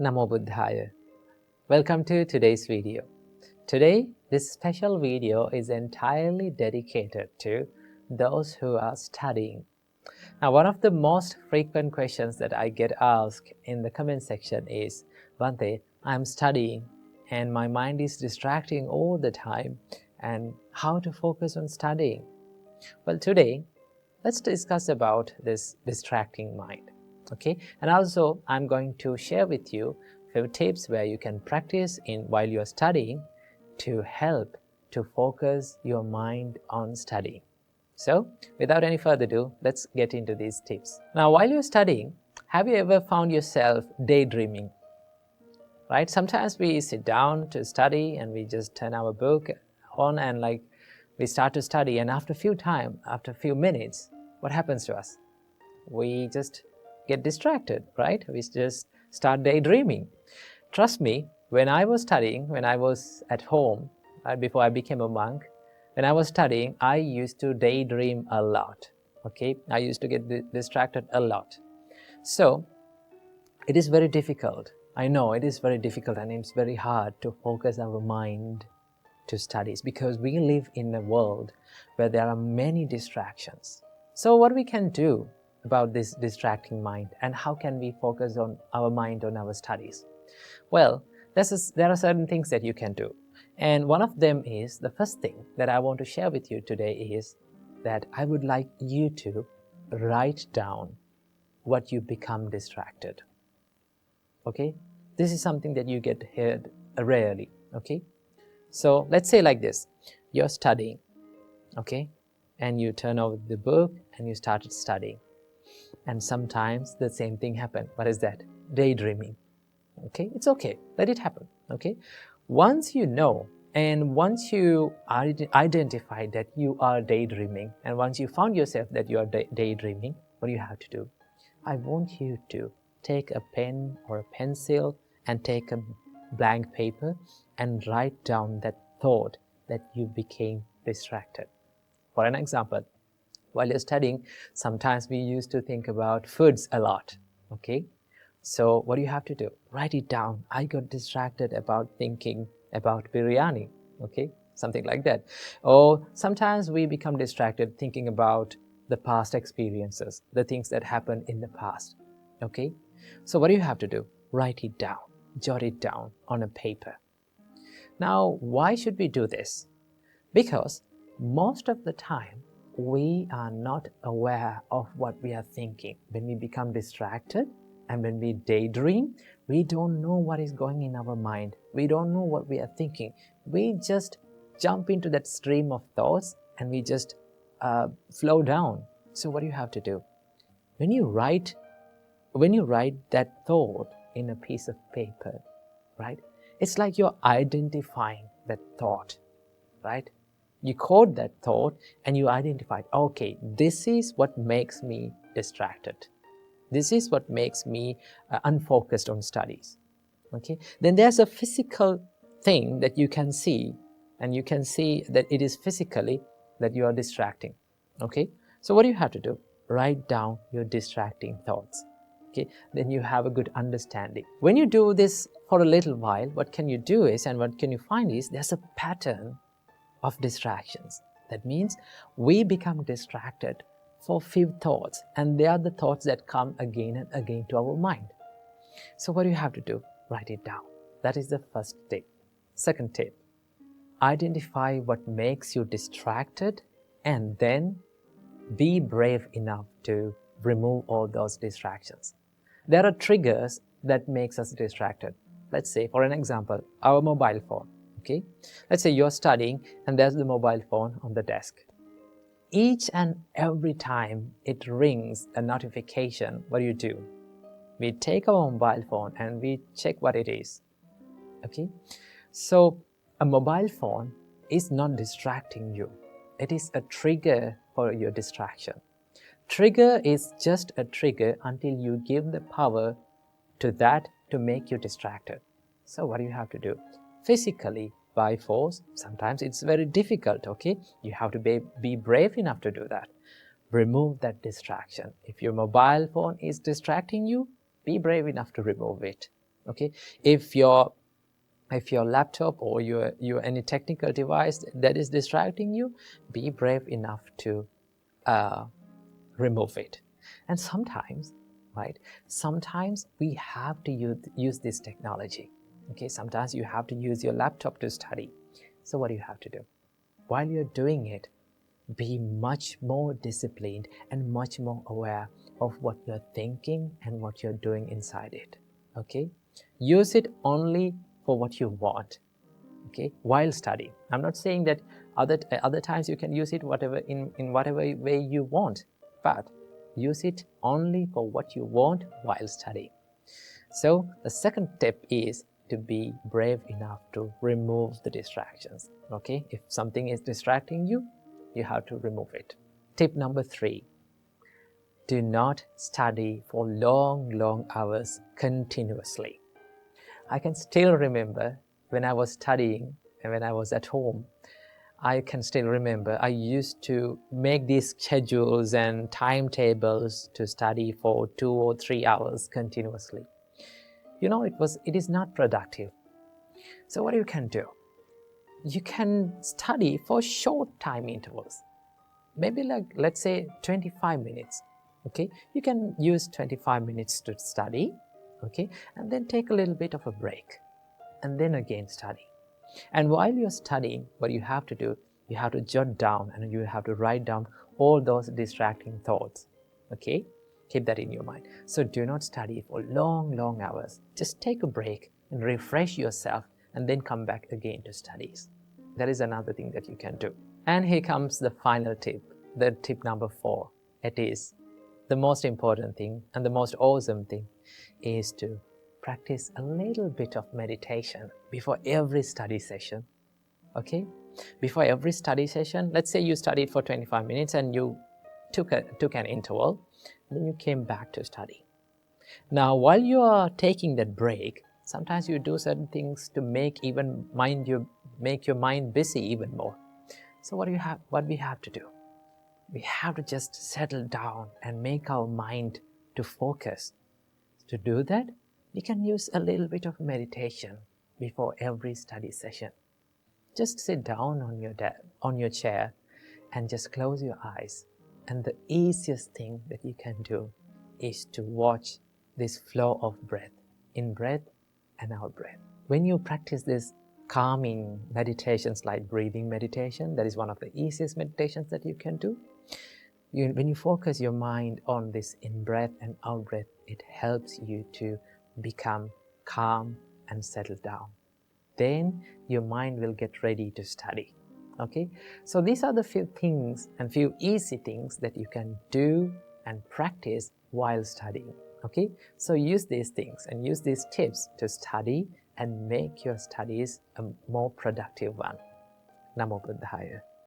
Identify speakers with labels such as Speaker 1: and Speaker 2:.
Speaker 1: Namo Buddhaya. Welcome to today's video. Today, this special video is entirely dedicated to those who are studying. Now, one of the most frequent questions that I get asked in the comment section is, Bhante, I'm studying and my mind is distracting all the time, and how to focus on studying? Well, today, let's discuss about this distracting mind. Okay, and also I'm going to share with you a few tips where you can practice while you're studying to help to focus your mind on studying. So, without any further ado, let's get into these tips. Now, while you're studying, have you ever found yourself daydreaming? Right? Sometimes we sit down to study and we just turn our book on and we start to study, and after a few minutes, what happens to us? We just get distracted, right? We just start daydreaming. Trust me, when I was studying, when I was at home, before I became a monk, when I was studying, I used to daydream a lot, okay? I used to get distracted a lot. So, it is very difficult. I know it is very difficult and it's very hard to focus our mind to studies because we live in a world where there are many distractions. So what we can do about this distracting mind, and how can we focus on our mind on our studies? Well, there are certain things that you can do. And one of them is, the first thing that I want to share with you today is that I would like you to write down what you become distracted. Okay? This is something that you get heard rarely. Okay? So let's say like this, you're studying, okay? And you turn over the book and you started studying. And sometimes the same thing happens. What is that? Daydreaming. Okay? It's okay. Let it happen. Okay? Once you know, and once you identify that you are daydreaming, and once you found yourself that you are daydreaming, what do you have to do? I want you to take a pen or a pencil and take a blank paper and write down that thought that you became distracted. For an example, while you're studying, sometimes we used to think about foods a lot, okay? So what do you have to do? Write it down. I got distracted about thinking about biryani, okay? Something like that. Or sometimes we become distracted thinking about the past experiences, the things that happened in the past, okay? So what do you have to do? Write it down. Jot it down on a paper. Now, why should we do this? Because most of the time, we are not aware of what we are thinking. When we become distracted and when we daydream, we don't know what is going in our mind. We don't know what we are thinking. We just jump into that stream of thoughts and we just flow down. So what do you have to do? When you write that thought in a piece of paper, right? It's like you're identifying that thought, right? You code that thought and you identified, okay, this is what makes me distracted. This is what makes me unfocused on studies, okay? Then there's a physical thing that you can see, and you can see that it is physically that you are distracting, okay? So what do you have to do? Write down your distracting thoughts. Okay, then you have a good understanding. When you do this for a little while, what can you do is, and what can you find is, there's a pattern of distractions. That means we become distracted for few thoughts, and they are the thoughts that come again and again to our mind. So what do you have to do? Write it down. That is the first tip. Second tip, identify what makes you distracted and then be brave enough to remove all those distractions. There are triggers that makes us distracted. Let's say, for an example, our mobile phone, okay? Let's say you're studying and there's the mobile phone on the desk. Each and every time it rings a notification, what do? We take our mobile phone and we check what it is, okay? So a mobile phone is not distracting you. It is a trigger for your distraction. Trigger is just a trigger until you give the power to that to make you distracted. So what do you have to do? Physically, by force, sometimes it's very difficult, okay? You have to be brave enough to do that. Remove that distraction. If your mobile phone is distracting you, be brave enough to remove it. Okay, if your laptop or your any technical device that is distracting you, be brave enough to remove it. And sometimes, right, sometimes we have to use this technology. Okay, sometimes you have to use your laptop to study. So what do you have to do? While you're doing it, be much more disciplined and much more aware of what you're thinking and what you're doing inside it. Okay, use it only for what you want. Okay, while studying. I'm not saying that other times you can use it whatever in whatever way you want, but use it only for what you want while studying. So the second tip is to be brave enough to remove the distractions. Okay, if something is distracting you, you have to remove it. Tip number 3, do not study for long hours continuously. I can still remember when I was studying and when I was at home, I can still remember I used to make these schedules and timetables to study for 2 or 3 hours continuously. You know, it is not productive. So what you can do? You can study for short time intervals. Maybe like, let's say 25 minutes. Okay, you can use 25 minutes to study, okay, and then take a little bit of a break and then again study. And while you're studying, what you have to do, you have to jot down and you have to write down all those distracting thoughts. Okay, keep that in your mind. So do not study for long hours. Just take a break and refresh yourself and then come back again to studies. That is another thing that you can do. And here comes the final tip, the tip number 4. It is the most important thing and the most awesome thing is to practice a little bit of meditation before every study session. Okay, before every study session, let's say you studied for 25 minutes and you took an interval, and then you came back to study. Now while you are taking that break, sometimes you do certain things to make your mind busy even more. So what we have to do, we have to just settle down and make our mind to focus. To do that, you can use a little bit of meditation before every study session. Just sit down on your chair and just close your eyes. And the easiest thing that you can do is to watch this flow of breath, in breath and out breath. When you practice this calming meditations like breathing meditation, that is one of the easiest meditations that you can do. When you focus your mind on this in-breath and out-breath, it helps you to become calm and settle down. Then your mind will get ready to study. Okay, so these are the few things and few easy things that you can do and practice while studying. Okay, so use these things and use these tips to study and make your studies a more productive one. Namo Buddhaya.